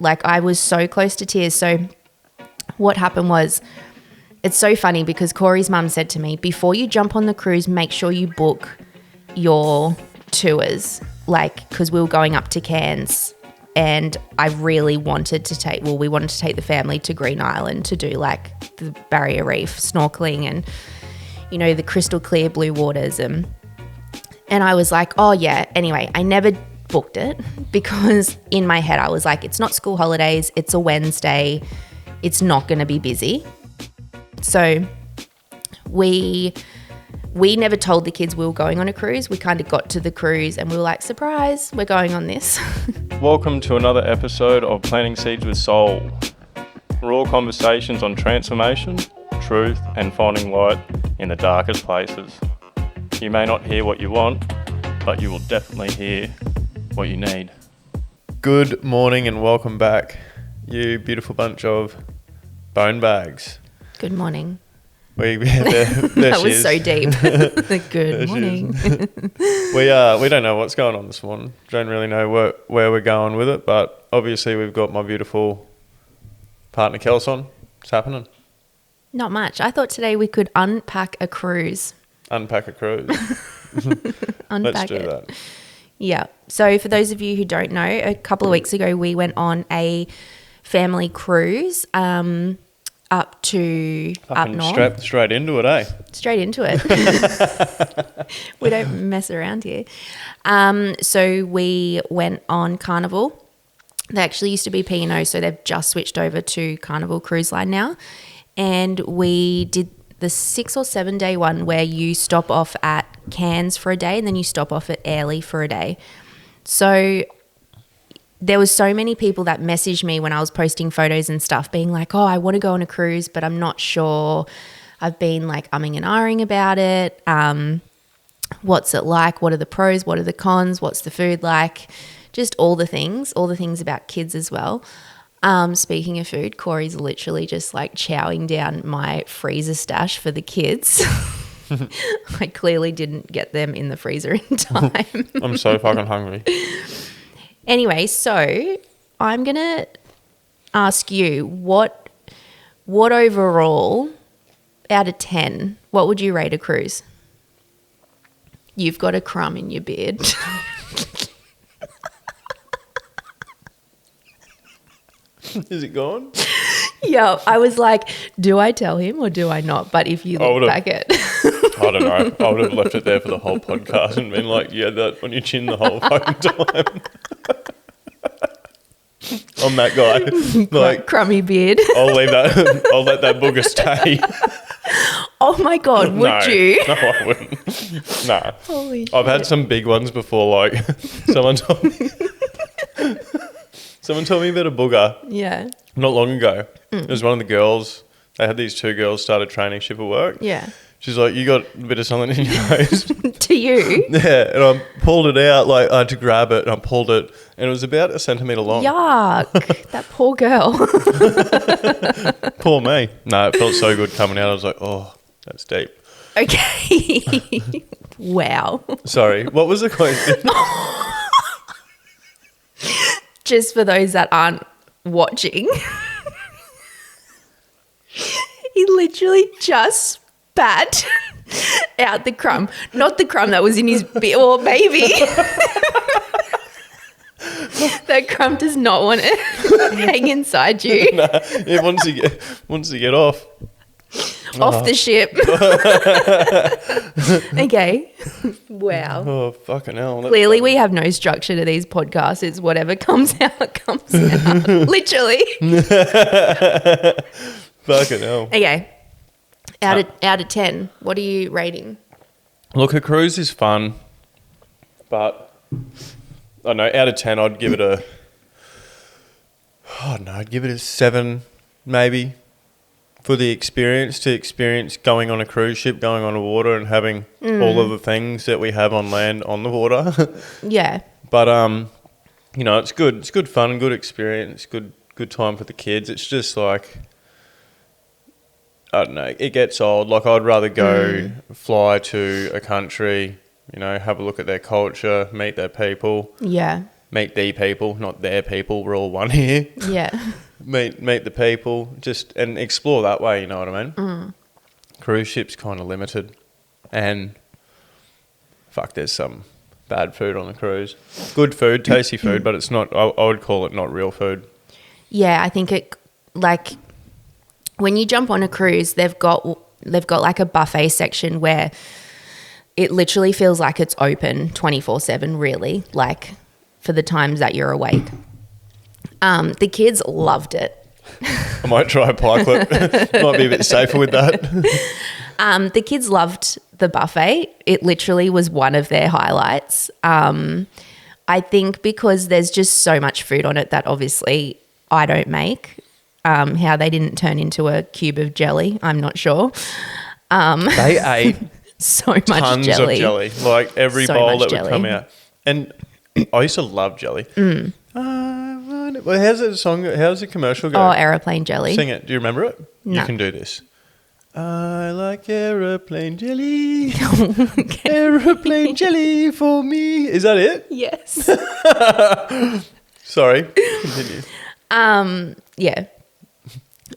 Like, I was so close to tears. So what happened was, it's so funny because Corey's mum said to me, before you jump on the cruise, make sure you book your tours, like, because we were going up to Cairns and I really wanted to take, we wanted to take the family to Green Island to do like the barrier reef snorkeling and, you know, the crystal clear blue waters. And I was like, oh yeah. Anyway, I never booked it because in my head I was like, it's not school holidays, it's a Wednesday, it's not going to be busy. So we never told the kids we were going on a cruise. We kind of got to the cruise and we were like, surprise, we're going on this. Welcome to another episode of Planting Seeds with Soul. Raw conversations on transformation, truth, and finding light in the darkest places. You may not hear what you want, but you will definitely hear what you need. Good morning and welcome back, you beautiful bunch of bone bags. Good morning. There That was is. so deep. Good morning. We don't know what's going on this morning. Don't really know where we're going with it, but obviously we've got my beautiful partner Kelsie on. What's happening? Not much. I thought today we could unpack a cruise. Unpack a cruise. Unpack Let's do it. that. Yeah. So for those of you who don't know, a couple of weeks ago we went on a family cruise up north. Straight into it, eh? Straight into it. We don't mess around here. So we went on Carnival. They actually used to be P&O, so they've just switched over to Carnival Cruise Line now. And we did the 6 or 7 day one where you stop off at Cairns for a day and then you stop off at Airlie for a day. So there was so many people that messaged me when I was posting photos and stuff being like, oh, I want to go on a cruise, but I'm not sure. I've been like umming and ahhing about it. What's it like? What are the pros? What are the cons? What's the food like? Just all the things about kids as well. Speaking of food, Corey's literally just like chowing down my freezer stash for the kids. I clearly didn't get them in the freezer in time. I'm so fucking hungry. Anyway, so I'm going to ask you what overall out of 10, what would you rate a cruise? You've got a crumb in your beard. Is it gone? Yeah, I was like, do I tell him or do I not? But if you look back at I don't know. I would have left it there for the whole podcast and been like, yeah, that on your chin the whole fucking time. I'm that guy. Like, crummy beard. I'll leave that. I'll let that booger stay. Oh my God, would you? No, I wouldn't. Nah. Holy shit. I've had some big ones before. Like someone told me about a booger. Yeah. Not long ago. It was one of the girls. They had these 2 girls started training ship at work. Yeah. She's like, you got a bit of something in your nose. To you? Yeah, and I pulled it out, like I had to grab it, and I pulled it, and it was about a centimetre long. Yuck. That poor girl. Poor me. No, it felt so good coming out. I was like, oh, that's deep. Okay. Wow. Sorry, what was the question? Just for those that aren't watching, he literally just spat out the crumb. Not the crumb that was in his beer, or maybe. That crumb does not want to hang inside you. Nah, it wants to get off. Off the ship. Okay. Wow. Oh, fucking hell. Clearly we have no structure to these podcasts. It's whatever comes out, comes out. Literally. Fucking hell. Okay. Out of 10, what are you rating? Look, a cruise is fun, but I don't know, out of 10, I'd give it I'd give it a 7, maybe. For the experience, to experience going on a cruise ship, going on the water and having all of the things that we have on land on the water. Yeah. But, you know, it's good. It's good fun, good experience, good time for the kids. It's just like, I don't know, it gets old. Like, I'd rather go fly to a country, you know, have a look at their culture, meet their people. Yeah. meet the people, not their people. We're all one here. Yeah. meet the people, and explore that way. You know what I mean? Cruise ship's kind of limited, and fuck, there's some bad food on the cruise. Good food, tasty food, but it's not. I would call it not real food. Yeah, I think it like when you jump on a cruise, they've got like a buffet section where it literally feels like it's open 24/7. Really, like for the times that you're awake. The kids loved it. I might try a pie clip. Might be a bit safer with that. The kids loved the buffet. It literally was one of their highlights. I think because there's just so much food on it that obviously I don't make. How they didn't turn into a cube of jelly, I'm not sure. They ate so much tons jelly. of jelly. Like every So bowl much that would come jelly. out. And I used to love jelly. Well, how's the song? How's the commercial go? Oh, aeroplane jelly. Sing it. Do you remember it? No. You can do this. I like aeroplane jelly. Aeroplane jelly for me. Is that it? Yes. Sorry. Continue. Yeah.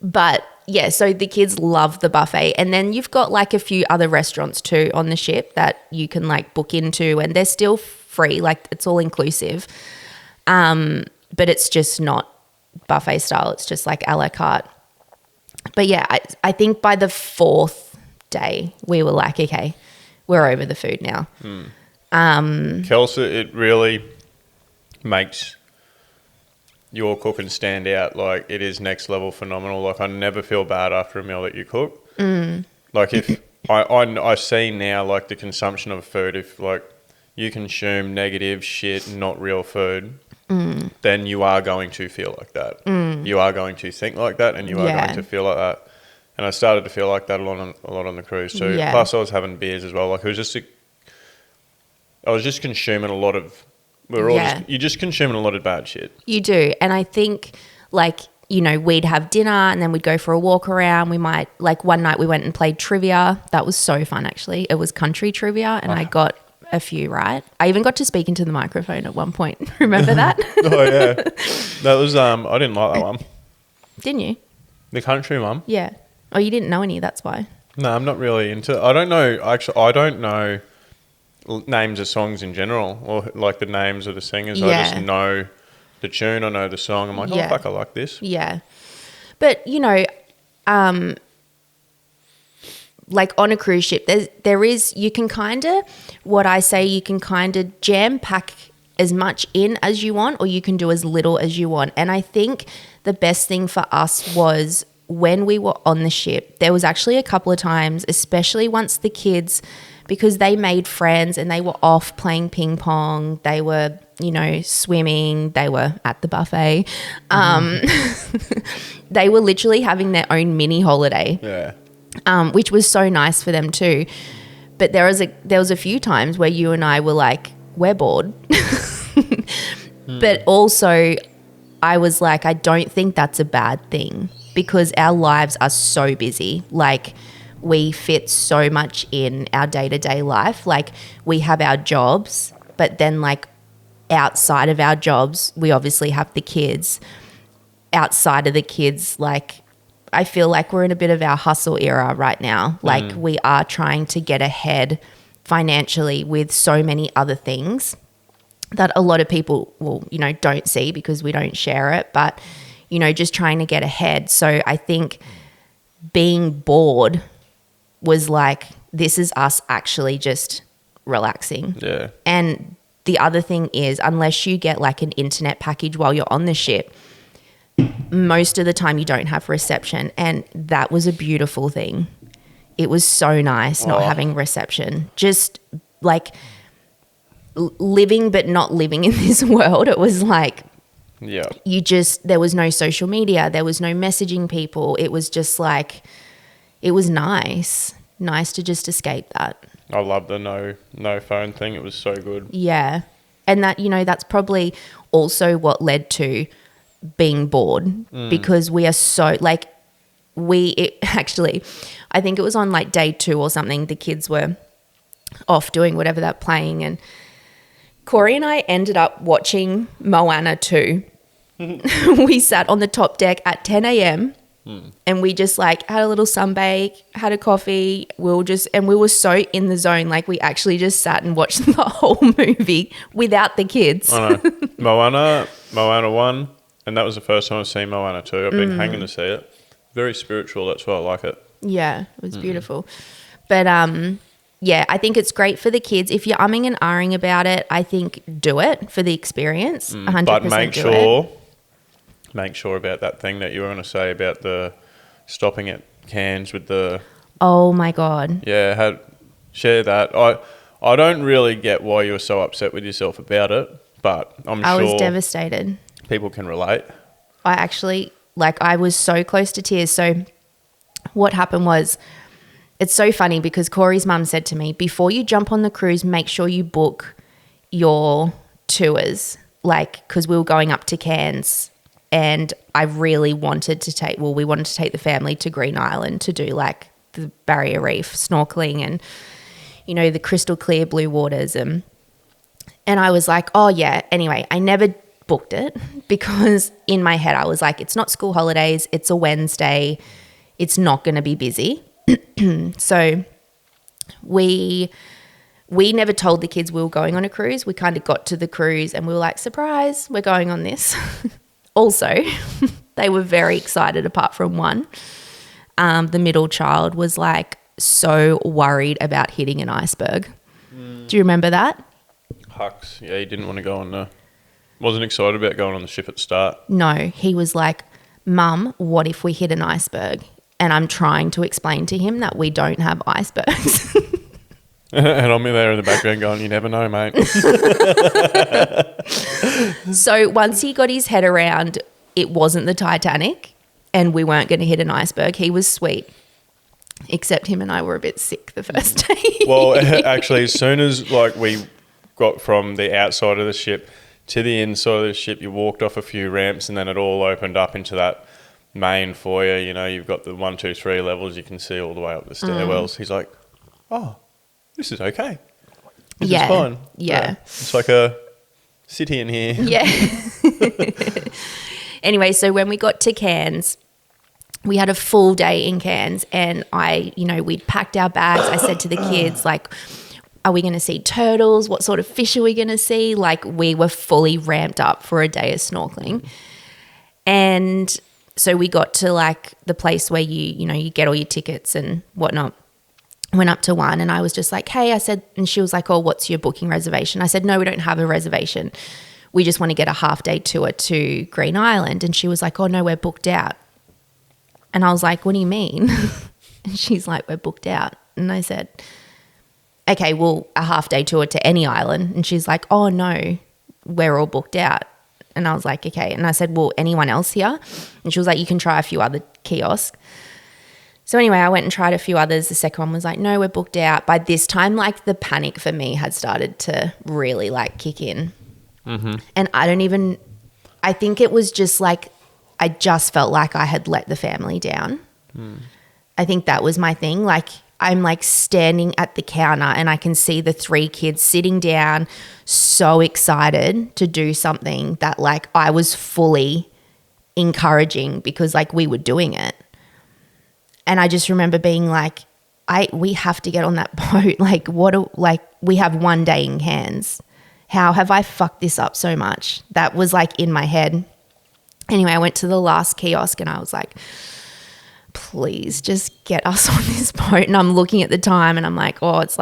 But yeah, so the kids love the buffet. And then you've got like a few other restaurants too on the ship that you can like book into, and they're still free. Like it's all inclusive. But it's just not buffet style. It's just like a la carte. But yeah, I think by the 4th day we were like, okay, we're over the food now. Kelsie, it really makes your cooking stand out. Like it is next level phenomenal. Like I never feel bad after a meal that you cook. Like if I see now like the consumption of food, if like you consume negative shit, not real food, then you are going to feel like that. You are going to think like that, and you are going to feel like that. And I started to feel like that a lot on the cruise too. Yeah. Plus, I was having beers as well. Like it was just, I was just consuming a lot of. You're just consuming a lot of bad shit. You do. And I think like, you know, we'd have dinner and then we'd go for a walk around. We might, like one night we went and played trivia. That was so fun actually. It was country trivia and I got a few right. I even got to speak into the microphone at one point. Remember that? Oh yeah. That was, I didn't like that one. Didn't you? The country one? Yeah. Oh, you didn't know any, that's why. No, I'm not really into, I don't know names of songs in general, or like the names of the singers. Yeah. I just know the tune, I know the song. I'm like, oh fuck, I like this. Yeah. But, you know, like on a cruise ship, there is, you can kind of, what I say, you can kind of jam pack as much in as you want, or you can do as little as you want. And I think the best thing for us was when we were on the ship, there was actually a couple of times, especially once the kids, because they made friends and they were off playing ping pong, they were, you know, swimming, they were at the buffet. They were literally having their own mini holiday. Yeah. Which was so nice for them too. But there was a few times where you and I were like, we're bored. But also I was like, I don't think that's a bad thing because our lives are so busy. Like we fit so much in our day-to-day life. Like we have our jobs, but then like outside of our jobs, we obviously have the kids. Outside of the kids, like I feel like we're in a bit of our hustle era right now. Like we are trying to get ahead financially with so many other things that a lot of people will, you know, don't see because we don't share it, but, you know, just trying to get ahead. So I think being bored was like, this is us actually just relaxing. Yeah. And the other thing is, unless you get like an internet package while you're on the ship, most of the time you don't have reception, and that was a beautiful thing. It was so nice not having reception. Just like living but not living in this world. It was like there was no social media, there was no messaging people. It was just like, it was nice to just escape that. I love the no phone thing. It was so good. Yeah. And that, you know, that's probably also what led to being bored because we are so like actually, I think it was on like day 2 or something, the kids were off doing whatever they're playing, and Corey and I ended up watching Moana 2. We sat on the top deck at 10 a.m. And we just like had a little sunbake, had a coffee. And we were so in the zone. Like we actually just sat and watched the whole movie without the kids. I know. Moana 1, and that was the first time I've seen Moana 2. I've been hanging to see it. Very spiritual. That's why I like it. Yeah, it was beautiful. But yeah, I think it's great for the kids. If you're umming and ahhing about it, I think do it for the experience. 100% But make make sure about that thing that you were going to say about the stopping at Cairns with the... Oh, my God. Yeah, share that. I don't really get why you were so upset with yourself about it, but I was devastated. People can relate. I actually, I was so close to tears. So what happened was, it's so funny because Corey's mum said to me, before you jump on the cruise, make sure you book your tours, because we were going up to Cairns. And I really wanted to we wanted to take the family to Green Island to do the barrier reef snorkeling and, the crystal clear blue waters. And I was like, oh yeah. Anyway, I never booked it because in my head I was like, it's not school holidays. It's a Wednesday. It's not going to be busy. So we never told the kids we were going on a cruise. We kind of got to the cruise and we were like, surprise, we're going on this. Also, they were very excited apart from one. The middle child was so worried about hitting an iceberg. Do you remember that? Hux, yeah, he didn't want to go on wasn't excited about going on the ship at the start. No, he was like, Mum, what if we hit an iceberg? And I'm trying to explain to him that we don't have icebergs. And I'm there in the background going, you never know, mate. So once he got his head around, it wasn't the Titanic and we weren't going to hit an iceberg. He was sweet, except him and I were a bit sick the first day. Well, actually, as soon as we got from the outside of the ship to the inside of the ship, you walked off a few ramps and then it all opened up into that main foyer. You've got the 1, 2, 3 levels. You can see all the way up the stairwells. He's like, oh, this is okay. This is fine. Yeah. It's like a city in here. Yeah. Anyway, so when we got to Cairns, we had a full day in Cairns and we'd packed our bags. I said to the kids, are we going to see turtles? What sort of fish are we going to see? We were fully ramped up for a day of snorkeling. And so we got to the place where you get all your tickets and whatnot. Went up to one and I was just like, hey, I said, and she was like, oh, what's your booking reservation? I said, no, we don't have a reservation. We just want to get a half-day tour to Green Island. And she was like, oh, no, we're booked out. And I was like, what do you mean? And she's like, we're booked out. And I said, okay, well, a half-day tour to any island. And she's like, oh, no, we're all booked out. And I was like, okay. And I said, well, anyone else here? And she was like, you can try a few other kiosks. So anyway, I went and tried a few others. The second one was like, no, we're booked out. By this time, the panic for me had started to really kick in. Mm-hmm. And I think it was just I just felt like I had let the family down. Mm. I think that was my thing. I'm standing at the counter and I can see the 3 kids sitting down so excited to do something that I was fully encouraging because we were doing it. And I just remember being we have to get on that boat. We have one day in Cairns. How have I fucked this up so much? That was in my head. Anyway, I went to the last kiosk and I was like, please just get us on this boat. And I'm looking at the time and I'm like, oh, it's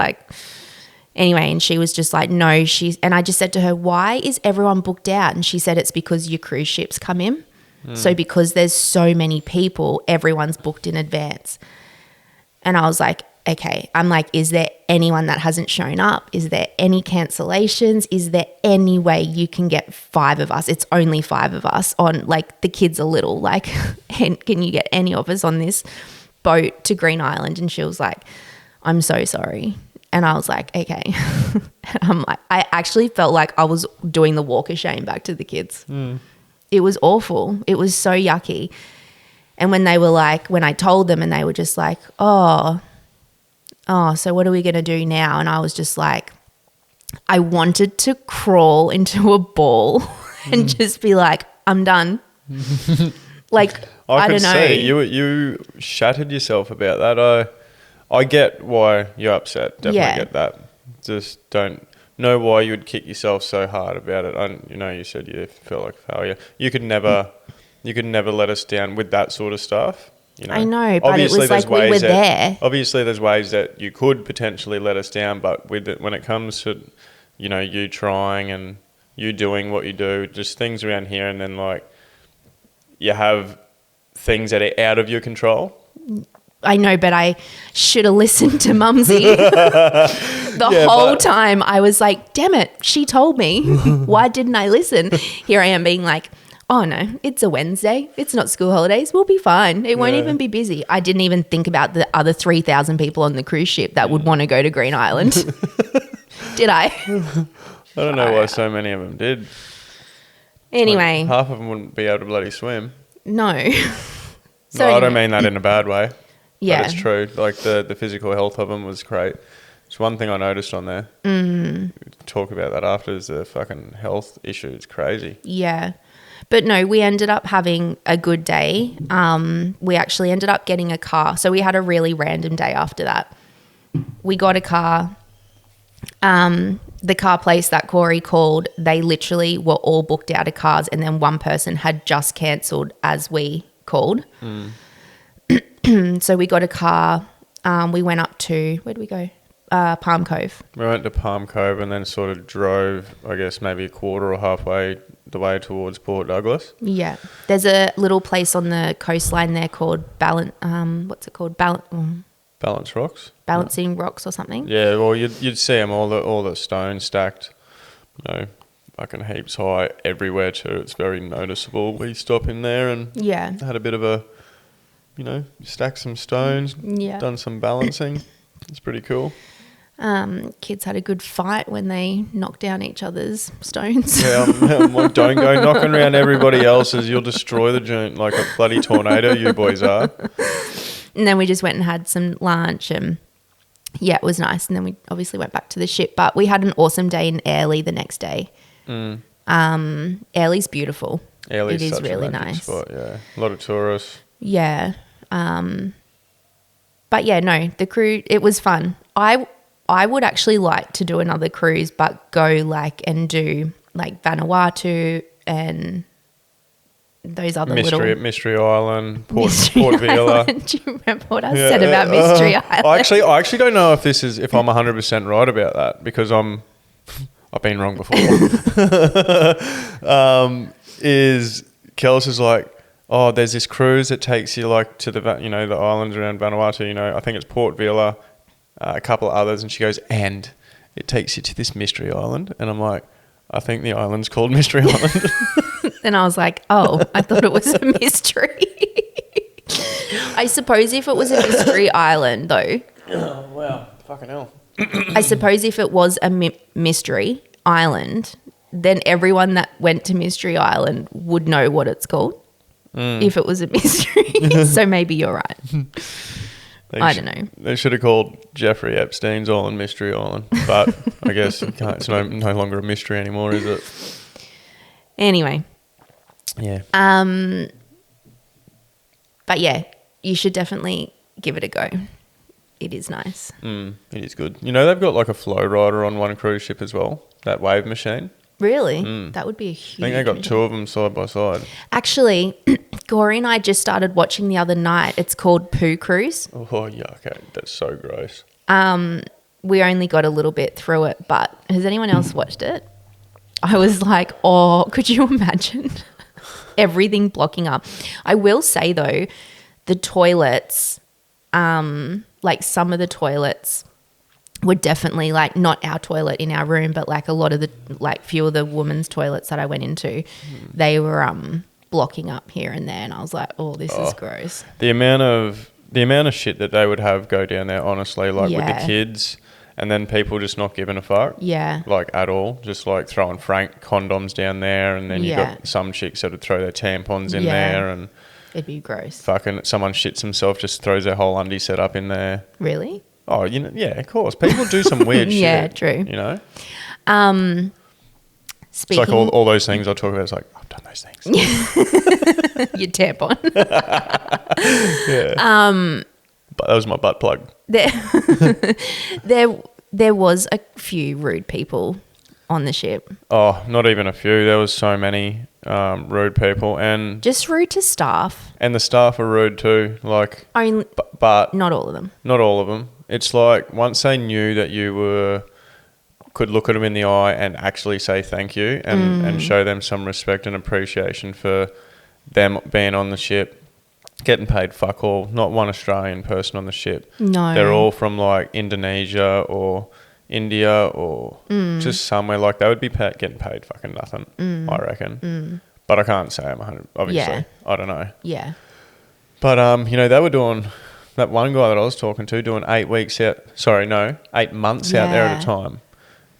anyway. And she was just like, no, and I just said to her, why is everyone booked out? And she said, it's because your cruise ships come in. So because there's so many people, everyone's booked in advance. And I was like, okay. I'm like, is there anyone that hasn't shown up? Is there any cancellations? Is there any way you can get 5 of us? It's only 5 of us on the kids are little. Can you get any of us on this boat to Green Island? And she was like, I'm so sorry. And I was like, okay. I actually felt like I was doing the walk of shame back to the kids. It was awful. It was so yucky. And when they were when I told them and they were just like, oh, so what are we going to do now? And I was just like, I wanted to crawl into a ball and just be like, I'm done. Like, I don't know. See you shattered yourself about that. I get why you're upset. Definitely get that. Just don't know why you would kick yourself so hard about it. You said you felt like a failure. You could never let us down with that sort of stuff. I know, but it was like we were there. Obviously, there's ways that you could potentially let us down, but when it comes to, you trying and you doing what you do, just things around here, and then like you have things that are out of your control. I know, but I should have listened to Mumsy. The whole time I was like, damn it, she told me. Why didn't I listen? Here I am being like, oh no, it's a Wednesday. It's not school holidays. We'll be fine. It won't even be busy. I didn't even think about the other 3,000 people on the cruise ship that would want to go to Green Island. Did I? I don't know why so many of them did. Anyway. Like, half of them wouldn't be able to bloody swim. No. I don't mean that in a bad way. Yeah. But it's true. Like the physical health of them was great. It's one thing I noticed on there. Talk about that after is the fucking health issue. It's crazy. Yeah. But no, we ended up having a good day. We actually ended up getting a car. So we had a really random day after that. We got a car. The car place that Corey called, they literally were all booked out of cars, and then one person had just cancelled as we called. So we got a car. We went up to, where did we go? Palm Cove. We went to Palm Cove and then sort of drove, I guess, maybe a quarter or halfway the way towards Port Douglas. Yeah. There's a little place on the coastline there called what's it called? Balance Rocks? Balancing Rocks or something. Yeah, well, you'd see them, all the stones stacked, fucking heaps high everywhere too. It's very noticeable. We stop in there and had a bit of a, stacked some stones, done some balancing. It's pretty cool. Kids had a good fight when they knocked down each other's stones. Yeah, I'm like, don't go knocking around everybody else's. You'll destroy the joint like a bloody tornado, you boys are. And then we just went and had some lunch and, it was nice. And then we obviously went back to the ship. But we had an awesome day in Airlie the next day. Airlie's beautiful. Airlie's it is such really a magic nice spot, yeah. A lot of tourists. Yeah. But yeah, no, the cruise, it was fun. I would actually like to do another cruise, but go and do Vanuatu and those other Mystery Island, Port Vila. Do you remember what I said about Mystery Island? I actually don't know if I'm 100% right about that, because I've been wrong before. Is Kelsie like, oh, there's this cruise that takes you to the the islands around Vanuatu. I think it's Port Vila, a couple of others, and she goes, and it takes you to this mystery island, and I'm like, I think the island's called Mystery Island. Then I was like, oh, I thought it was a mystery. I suppose if it was a mystery island, though. Oh, wow. Fucking hell. I suppose if it was a mystery island, then everyone that went to Mystery Island would know what it's called. If it was a mystery. So maybe you're right. I don't know. They should have called Jeffrey Epstein's Island Mystery Island. But I guess it's no longer a mystery anymore, is it? Anyway. Yeah. But yeah, you should definitely give it a go. It is nice. It is good. They've got a flow rider on one cruise ship as well, that wave machine. Really? That would be a huge... I think they got two of them side by side. Actually, Gory and I just started watching the other night. It's called Poo Cruise. Oh, yuck. That's so gross. We only got a little bit through it, but has anyone else watched it? I was like, oh, could you imagine? Everything blocking up. I will say, though, the toilets, some of the toilets were definitely not our toilet in our room, but a lot of the few of the women's toilets that I went into, they were blocking up here and there, and I was like, oh, this is gross. The amount of shit that they would have go down there, honestly, with the kids, and then people just not giving a fuck. Yeah. At all. Just throwing Frank condoms down there, and then you got some chicks that would throw their tampons in there, and it'd be gross. Fucking someone shits himself, just throws their whole undie set up in there. Really? Oh, yeah, of course. People do some weird shit. Yeah, true. It's like all those things I talk about. It's like, I've done those things. Your tampon. Yeah. But that was my butt plug. There was a few rude people on the ship. Oh, not even a few. There was so many rude people, and Just rude to staff. the staff are rude too. Like, Only, but not all of them. not all of them. It's like once they knew that you could look at them in the eye and actually say thank you and show them some respect and appreciation for them being on the ship, getting paid fuck all. Not one Australian person on the ship. No. They're all from like Indonesia or India or just somewhere like they would be getting paid fucking nothing, I reckon. But I can't say I'm 100, obviously. Yeah. I don't know. Yeah. But, they were doing, that one guy that I was talking to doing 8 months out there at a time.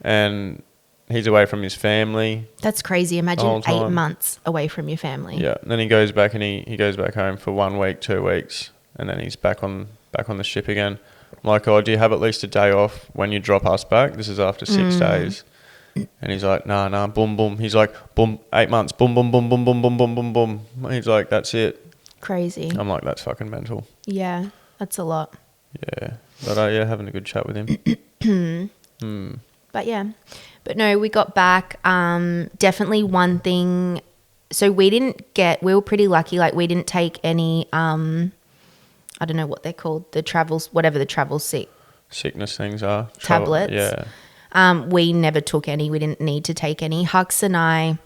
And he's away from his family. That's crazy. Imagine 8 months away from your family. Yeah. And then he goes back and he goes back home for 1 week, 2 weeks, and then he's back on the ship again. I'm like, oh, do you have at least a day off when you drop us back? This is after 6 days. And he's like, nah, boom, boom. He's like, boom, 8 months, boom, boom, boom, boom, boom, boom, boom, boom, boom. He's like, that's it. Crazy. I'm like, that's fucking mental. Yeah, that's a lot. Yeah. But having a good chat with him. But yeah. But no, we got back. Definitely one thing. So we were pretty lucky. Like we didn't take any, I don't know what they're called, whatever the travel sickness things are. Tablets. Yeah. We never took any. We didn't need to take any. Hux and I,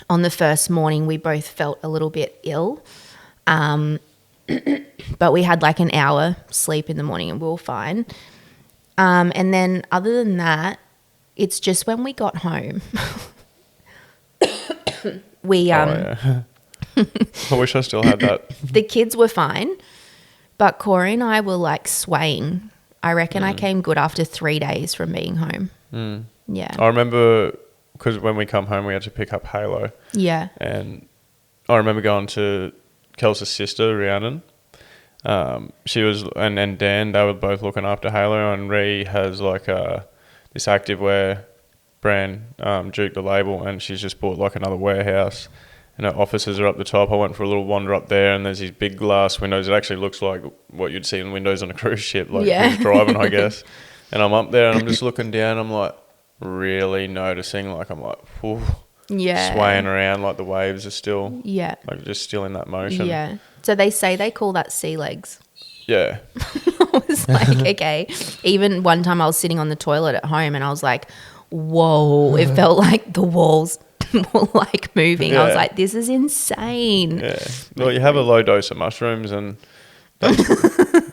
on the first morning, we both felt a little bit ill. But we had like an hour sleep in the morning and we were fine. And then other than that, it's just when we got home, I wish I still had that. The kids were fine, but Corey and I were like swaying. I reckon I came good after 3 days from being home. Yeah. I remember because when we come home, we had to pick up Halo. Yeah. And I remember going to Kelsey's sister, Rhiannon. She was, and Dan, they were both looking after Halo, and Ree has like this activewear brand, Duke the label, and she's just bought like another warehouse. And her offices are up the top. I went for a little wander up there, and there's these big glass windows. It actually looks like what you'd see in windows on a cruise ship, like who's driving, I guess. And I'm up there, and I'm just looking down. I'm like really noticing, like I'm like, whew, swaying around, like the waves are still, like just still in that motion. Yeah. So they say they call that sea legs. Yeah. I was like, okay. Even one time I was sitting on the toilet at home, and I was like, whoa! It felt like the walls were like moving. Yeah. I was like, this is insane. Yeah. Well, you have a low dose of mushrooms, and that's,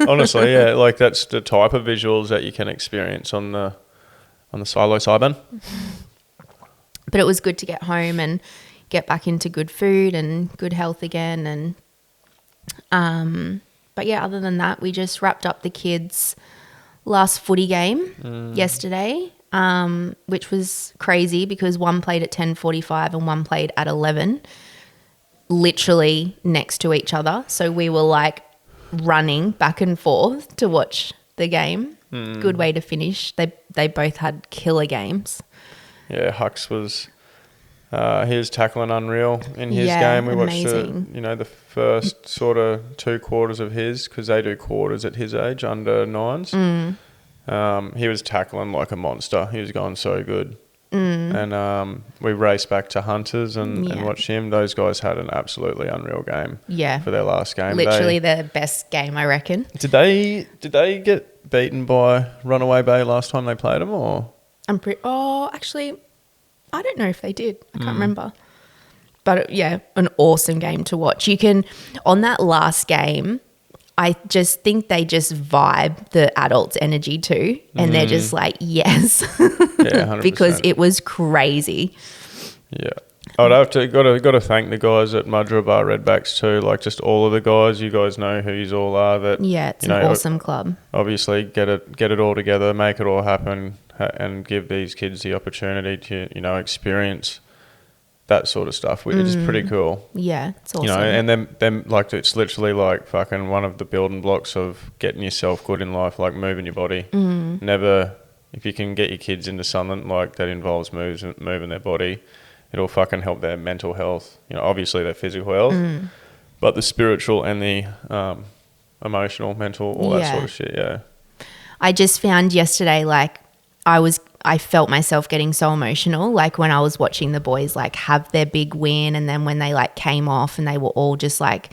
honestly, yeah, like that's the type of visuals that you can experience on the psilocybin. But it was good to get home and get back into good food and good health again. And but yeah, other than that, we just wrapped up the kids' last footy game yesterday. Which was crazy because one played at 10:45 and one played at 11, literally next to each other. So we were like running back and forth to watch the game. Good way to finish. They both had killer games. Yeah, Hux was he was tackling unreal in his game. We watched the first sort of 2 quarters of his, because they do quarters at his age, under 9s. He was tackling like a monster. He was going so good. And we raced back to Hunters and watched him. Those guys had an absolutely unreal game for their last game. Literally their best game, I reckon. Did they get beaten by Runaway Bay last time they played them, or? Actually, I don't know if they did. I can't remember. But yeah, an awesome game to watch. You can, on that last game, I just think they just vibe the adults' energy too. And they're just like, yes. Yeah, 100%. Because it was crazy. Yeah. I'd have to, got to thank the guys at Mudra Bar Redbacks too. Like just all of the guys, you guys know who you all are. That it's an awesome club. Obviously get it all together, make it all happen, and give these kids the opportunity to, experience that sort of stuff, which is pretty cool. Yeah, it's awesome. And them like, it's literally like fucking one of the building blocks of getting yourself good in life, like moving your body. Never if you can get your kids into something like that involves moving their body, it'll fucking help their mental health. You know, obviously their physical health, but the spiritual and the emotional, mental, all that sort of shit. Yeah. I just found yesterday, like, I felt myself getting so emotional, like when I was watching the boys like have their big win, and then when they like came off and they were all just like,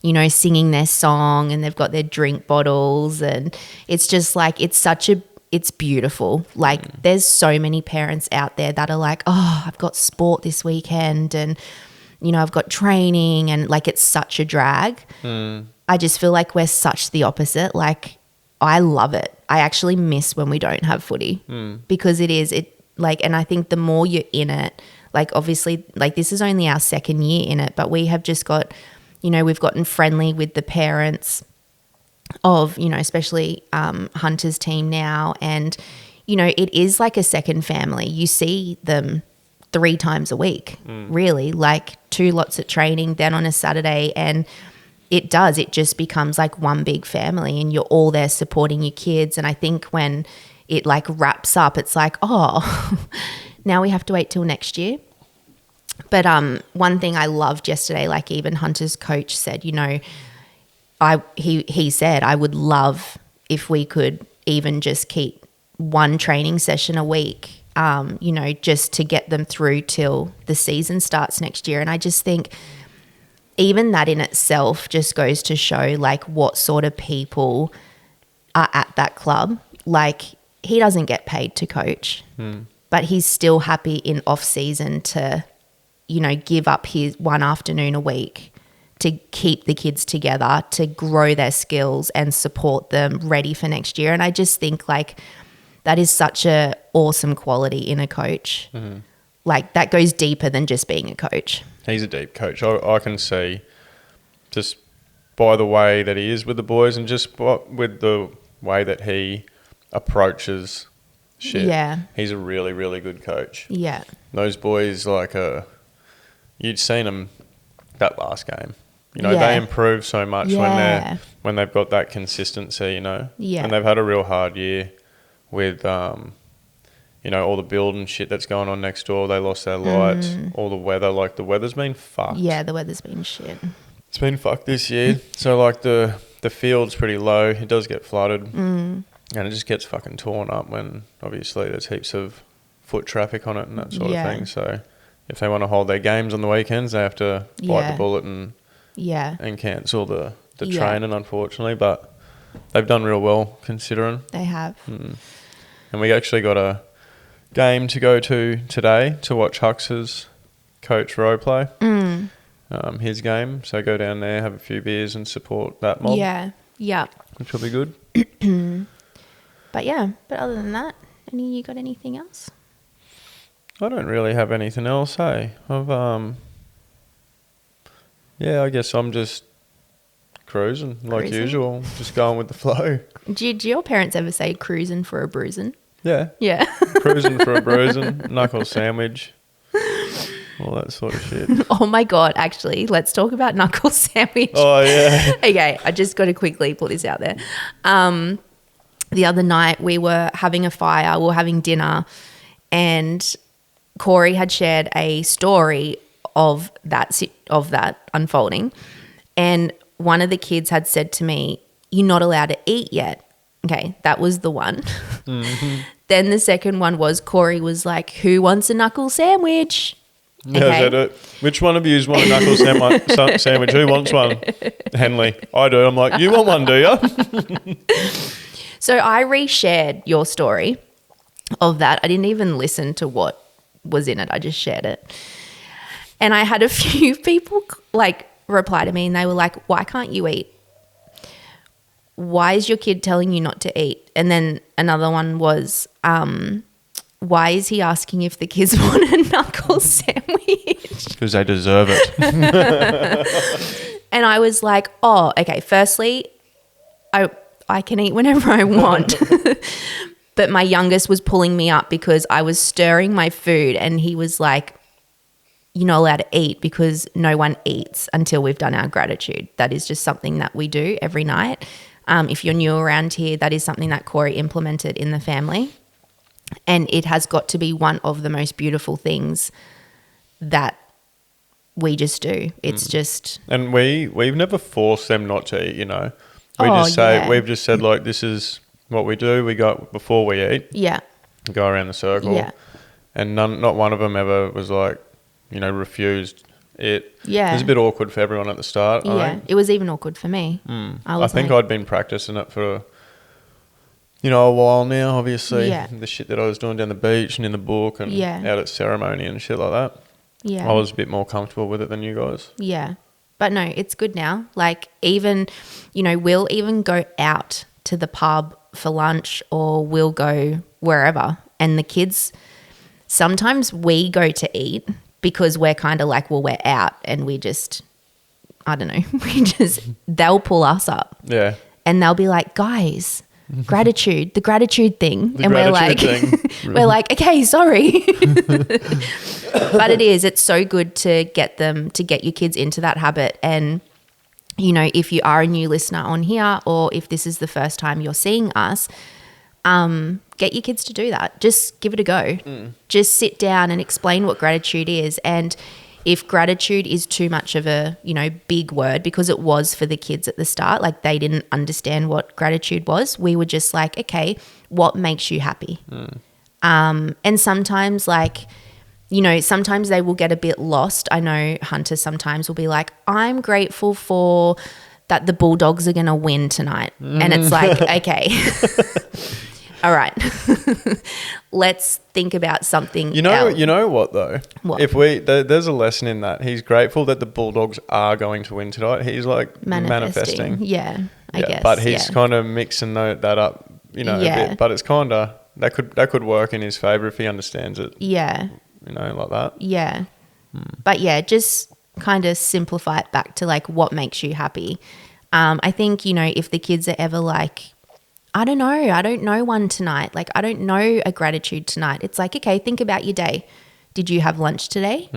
you know, singing their song and they've got their drink bottles, and it's just like, it's beautiful. Like there's so many parents out there that are like, oh, I've got sport this weekend and, you know, I've got training, and like it's such a drag. I just feel like we're such the opposite. Like I love it. I actually miss when we don't have footy because and I think the more you're in it, like obviously like this is only our second year in it, but we have just got, you know, we've gotten friendly with the parents of, you know, especially Hunter's team now. And, you know, it is like a second family. You see them 3 times a week, really, like 2 lots at training, then on a Saturday. And it just becomes like one big family, and you're all there supporting your kids. And I think when it like wraps up, it's like, oh, now we have to wait till next year. But one thing I loved yesterday, like even Hunter's coach said, you know, he said, I would love if we could even just keep one training session a week, you know, just to get them through till the season starts next year. And I just think even that in itself just goes to show like what sort of people are at that club. Like he doesn't get paid to coach, but he's still happy in off season to, you know, give up his one afternoon a week to keep the kids together, to grow their skills and support them ready for next year. And I just think like that is such a awesome quality in a coach. Like that goes deeper than just being a coach. He's a deep coach. I can see just by the way that he is with the boys and just with the way that he approaches shit. Yeah. He's a really, really good coach. Yeah. Those boys, like, you'd seen them that last game. You know, they improve so much when they've got that consistency, you know. Yeah. And they've had a real hard year with, you know, all the building shit that's going on next door. They lost their lights, all the weather. Like, the weather's been fucked. Yeah, the weather's been shit. It's been fucked this year. So, like, the field's pretty low. It does get flooded. And it just gets fucking torn up when, obviously, there's heaps of foot traffic on it and that sort of thing. So, if they want to hold their games on the weekends, they have to bite the bullet and cancel the training, unfortunately. But they've done real well, considering. They have. And we actually got a game to go to today to watch Hux's coach Rowe play. His game. So go down there, have a few beers and support that mob. Yeah. Which will be good. But other than that, you got anything else? I don't really have anything else, hey. I guess I'm just cruising like usual, just going with the flow. Do your parents ever say cruising for a bruising? Yeah. Yeah. Cruising for a bruising, knuckle sandwich, all that sort of shit. Oh my God, actually, let's talk about knuckle sandwich. Oh, yeah. Okay, I just got to quickly put this out there. The other night we were having a fire, we were having dinner, and Corey had shared a story of that unfolding, and one of the kids had said to me, "You're not allowed to eat yet." Okay, that was the one. Then the second one was Corey was like, "Who wants a knuckle sandwich?" Yeah, is that it? Which one of you want a knuckle sandwich? Who wants one? Henley. I do. I'm like, you want one, do you? So I reshared your story of that. I didn't even listen to what was in it. I just shared it. And I had a few people like reply to me and they were like, "Why can't you eat? Why is your kid telling you not to eat?" And then another one was, "Why is he asking if the kids want a knuckle sandwich?" Because they deserve it. And I was like, oh, okay, firstly, I can eat whenever I want. But my youngest was pulling me up because I was stirring my food and he was like, "You're not allowed to eat because no one eats until we've done our gratitude." That is just something that we do every night. If you're new around here, that is something that Corey implemented in the family. And it has got to be one of the most beautiful things that we just do. It's just... And we've never forced them not to eat, you know. We've just said, like, this is what we do. We go before we eat. Yeah. Go around the circle. Yeah. And not one of them ever was like, you know, refused it. Yeah. It was a bit awkward for everyone at the start. Yeah. It was even awkward for me. I think I'd been practicing it for, you know, a while now, obviously. Yeah. The shit that I was doing down the beach and in the book and out at ceremony and shit like that. Yeah. I was a bit more comfortable with it than you guys. Yeah. But no, it's good now. Like, even, you know, we'll even go out to the pub for lunch, or we'll go wherever. And the kids, sometimes we go to eat because we're kind of like, well, we're out and we just, I don't know, they'll pull us up. Yeah. And they'll be like, guys, the gratitude thing. And we're like, okay, sorry. But it's so good to get your kids into that habit. And, you know, if you are a new listener on here, or if this is the first time you're seeing us, get your kids to do that. Just give it a go. Just sit down and explain what gratitude is. And if gratitude is too much of a, you know, big word, because it was for the kids at the start, like they didn't understand what gratitude was. We were just like, okay, what makes you happy? And sometimes, like, you know, sometimes they will get a bit lost. I know Hunter sometimes will be like, I'm grateful for that the Bulldogs are going to win tonight. And it's like, okay. All right, let's think about something else. You know what though? What? If there's a lesson in that. He's grateful that the Bulldogs are going to win tonight. He's like manifesting. Yeah, I guess. But he's kind of mixing that up, you know, a bit. But it's kind of that could work in his favor if he understands it. Yeah. You know, like that. Yeah. But yeah, just kind of simplify it back to like what makes you happy. I think, you know, if the kids are ever like, I don't know one tonight. Like, I don't know a gratitude tonight. It's like, okay, think about your day. Did you have lunch today?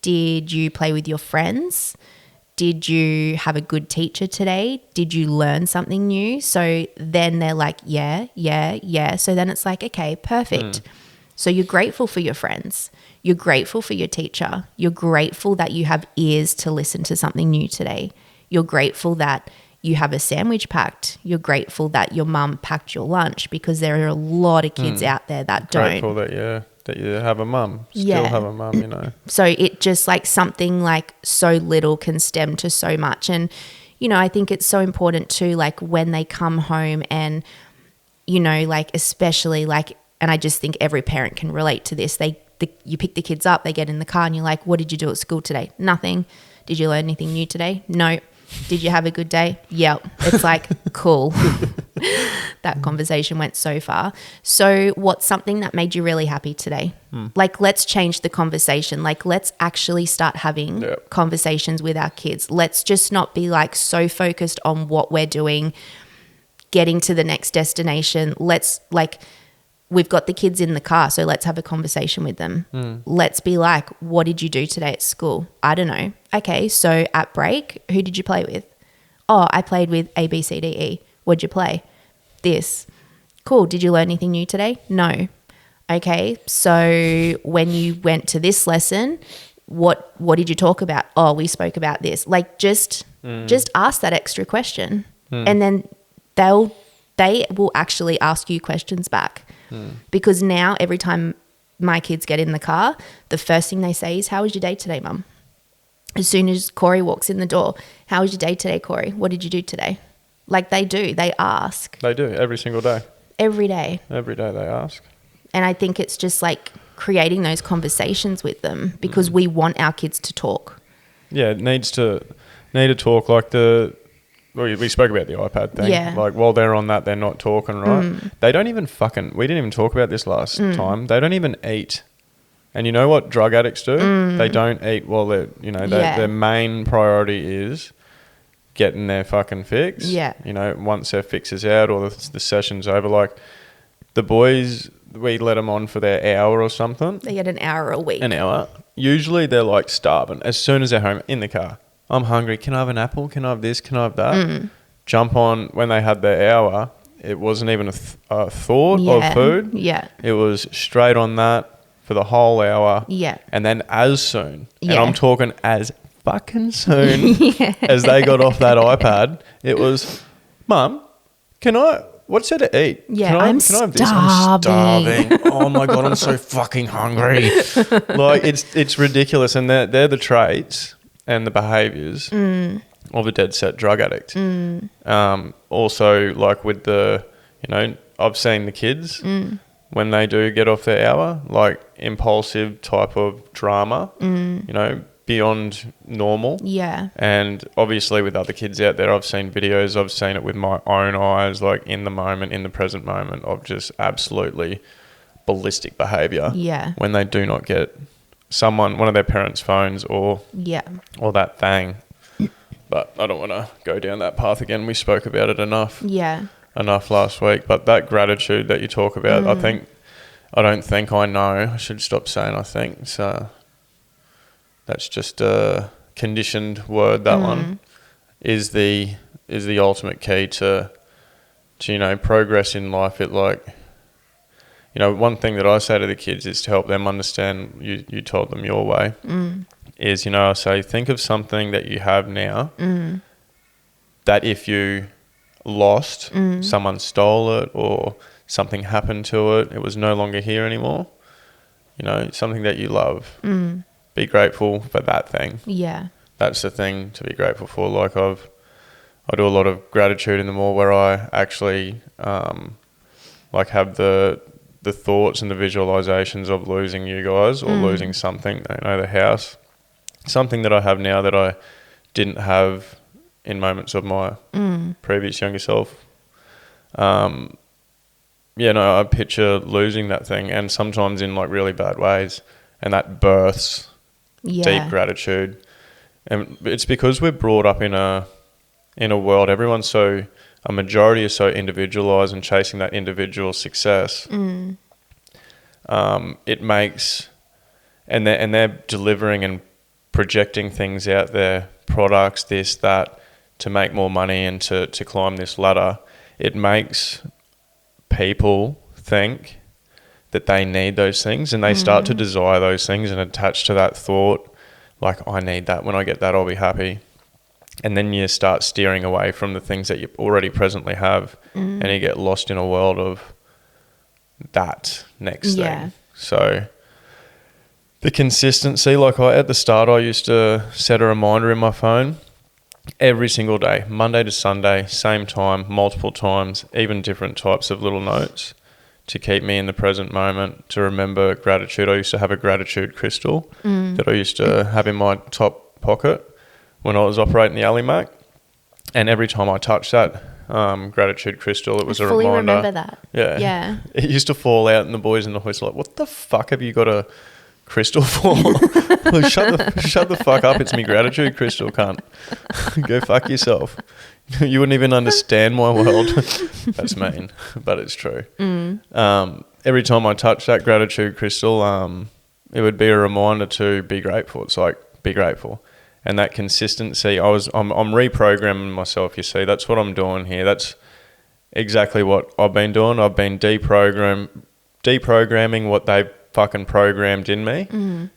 Did you play with your friends? Did you have a good teacher today? Did you learn something new? So then they're like, yeah. So then it's like, okay, perfect. So you're grateful for your friends. You're grateful for your teacher. You're grateful that you have ears to listen to something new today. You're grateful that you have a sandwich packed. You're grateful that your mum packed your lunch, because there are a lot of kids out there that don't. Grateful that you have a mum. Still have a mum, you know. So it just like something like so little can stem to so much. And, you know, I think it's so important too, like when they come home and, you know, like especially like, and I just think every parent can relate to this. You pick the kids up, they get in the car and you're like, what did you do at school today? Nothing. Did you learn anything new today? No. Did you have a good day? Yep. It's like, cool. That conversation went so far. So what's something that made you really happy today? Like, let's change the conversation. Like, let's actually start having conversations with our kids. Let's just not be like so focused on what we're doing, getting to the next destination. Let's like, we've got the kids in the car, so let's have a conversation with them. Let's be like, what did you do today at school? I don't know. Okay, so at break, who did you play with? Oh, I played with A, B, C, D, E. What'd you play? This. Cool. Did you learn anything new today? No. Okay, so when you went to this lesson, what did you talk about? Oh, we spoke about this. Like, just ask that extra question, and then they will actually ask you questions back. Because now every time my kids get in the car, the first thing they say is, how was your day today, Mum? As soon as Corey walks in the door, how was your day today, Corey? What did you do today? Like they do. They ask. They do every single day. Every day. Every day they ask. And I think it's just like creating those conversations with them, because we want our kids to talk. Yeah, it need to talk. Like we spoke about the iPad thing. Yeah. Like while they're on that, they're not talking, right? They don't even we didn't even talk about this last time. They don't even eat. And you know what drug addicts do? They don't eat while their main priority is getting their fucking fix. Yeah. You know, once their fix is out or the session's over, like the boys, we let them on for their hour or something. They get an hour a week. An hour. Usually they're like starving. As soon as they're home in the car, I'm hungry. Can I have an apple? Can I have this? Can I have that? Jump on when they had their hour. it wasn't even a thought Yeah. of food. Yeah. It was straight on that for the whole hour. Yeah. And then as soon, and Yeah. I'm talking as fucking soon as they got off that iPad, it was, Mum, what's there to eat? Yeah, can I have this? I'm starving. Oh my God, I'm so fucking hungry. Like, it's ridiculous. And they're the traits and the behaviours of a dead set drug addict. Also, like with I've seen the kids when they do get off their hour, like impulsive type of drama, beyond normal. Yeah. And obviously with other kids out there, I've seen videos, I've seen it with my own eyes, like in the present moment of just absolutely ballistic behaviour. Yeah. When they do not get one of their parents' phones or that thing. But I don't want to go down that path again. We spoke about it enough last week. But that gratitude that you talk about, I don't think I know. I should stop saying I think. So that's just a conditioned word. That one is the ultimate key to progress in life. It one thing that I say to the kids is to help them understand. You told them your way. Is, I say, think of something that you have now that if you lost, someone stole it or something happened to it, it was no longer here anymore, something that you love. Be grateful for that thing. Yeah. That's the thing to be grateful for. Like I do a lot of gratitude in the mall where I actually have the thoughts and the visualizations of losing you guys or losing something, the house. Something that I have now that I didn't have in moments of my previous younger self. I picture losing that thing, and sometimes in like really bad ways, and that births deep gratitude. And it's because we're brought up in a world, a majority is so individualized and chasing that individual success. It makes, and they're delivering and projecting things out there, products, this, that, to make more money and to climb this ladder. It makes people think that they need those things, and they start to desire those things and attach to that thought, like, I need that. When I get that, I'll be happy. And then you start steering away from the things that you already presently have, and you get lost in a world of that next thing. So the consistency, at the start, I used to set a reminder in my phone every single day, Monday to Sunday, same time, multiple times, even different types of little notes to keep me in the present moment, to remember gratitude. I used to have a gratitude crystal that I used to have in my top pocket when I was operating the Alley Mac. And every time I touched that gratitude crystal, it was a reminder. I fully remember that. Yeah. It used to fall out, and the boys in the house were like, what the fuck have you got a crystal for? Like, shut the fuck up. It's me gratitude crystal, cunt. Go fuck yourself. You wouldn't even understand my world. That's mean, but it's true. Every time I touch that gratitude crystal, it would be a reminder to be grateful. It's like, be grateful. And that consistency, I'm reprogramming myself, you see. That's what I'm doing here. That's exactly what I've been doing. I've been deprogramming what they fucking programmed in me.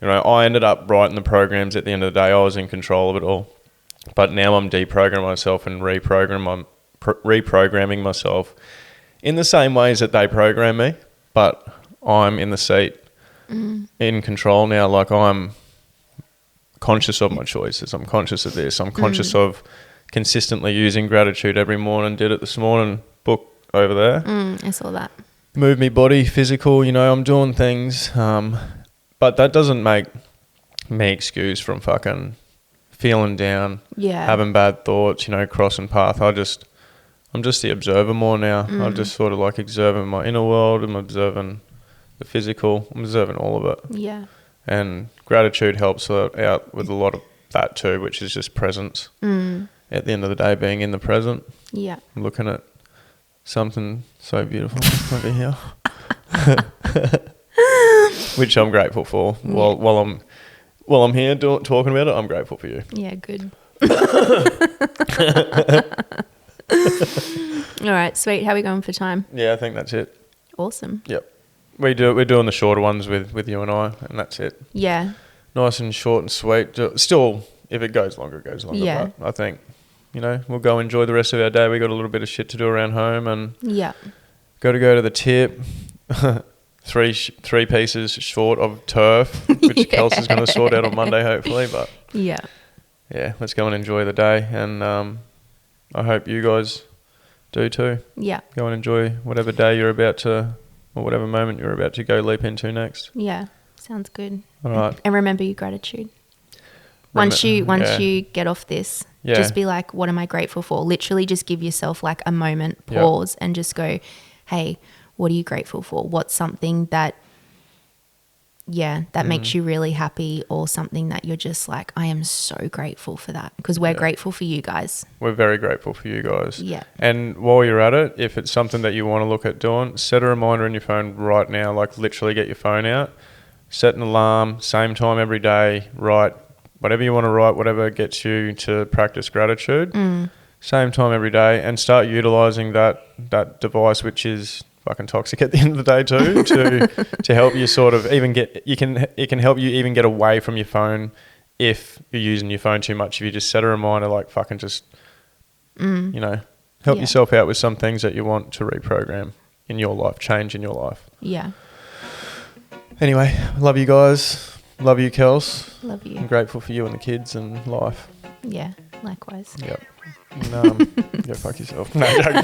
I ended up writing the programs at the end of the day. I was in control of it all. But now I'm deprogramming myself and reprogramming myself in the same ways that they program me, but I'm in the seat, in control now. Like, I'm conscious of my choices. I'm conscious of this. I'm conscious of consistently using gratitude every morning. Did it this morning, book over there. I saw that. Move me body, physical, I'm doing things. But that doesn't make me excuse from fucking feeling down, having bad thoughts, crossing path. I'm just the observer more now. I'm just sort of like observing my inner world. I'm observing the physical. I'm observing all of it. Yeah. And gratitude helps out with a lot of that too, which is just presence. At the end of the day, being in the present. Yeah. Looking at something so beautiful over here. Which I'm grateful for. While I'm here talking about it, I'm grateful for you. Yeah, good. All right, sweet. How are we going for time? Yeah, I think that's it. Awesome. Yep. We're doing the shorter ones with you and I, and that's it. Yeah. Nice and short and sweet. Still, if it goes longer, it goes longer. Yeah. But I think, we'll go enjoy the rest of our day. We got a little bit of shit to do around home, and go to the tip. Three pieces short of turf, which Kelsey's going to sort out on Monday, hopefully. But yeah, let's go and enjoy the day, and I hope you guys do too. Yeah. Go and enjoy whatever day you're about to, or whatever moment you're about to go leap into next. Yeah, sounds good. All right. And remember your gratitude. Once you get off this, just be like, what am I grateful for? Literally just give yourself like a moment, pause, and just go, hey, what are you grateful for? What's something that makes you really happy, or something that you're just like, I am so grateful for that, because we're grateful for you guys. We're very grateful for you guys. Yeah. And while you're at it, if it's something that you want to look at doing, set a reminder on your phone right now, like literally get your phone out, set an alarm, same time every day, write whatever you want to write, whatever gets you to practice gratitude, same time every day, and start utilising that device, which is fucking toxic at the end of the day too, to help you sort of even it can help you even get away from your phone if you're using your phone too much. If you just set a reminder, like fucking just help yourself out with some things that you want to reprogram in your life, change in your life. Yeah. Anyway, love you guys. Love you, Kels. Love you. I'm grateful for you and the kids and life. Yeah, likewise. Yep. Go fuck yourself. No, joke.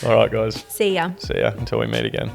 All right, guys. See ya. See ya until we meet again.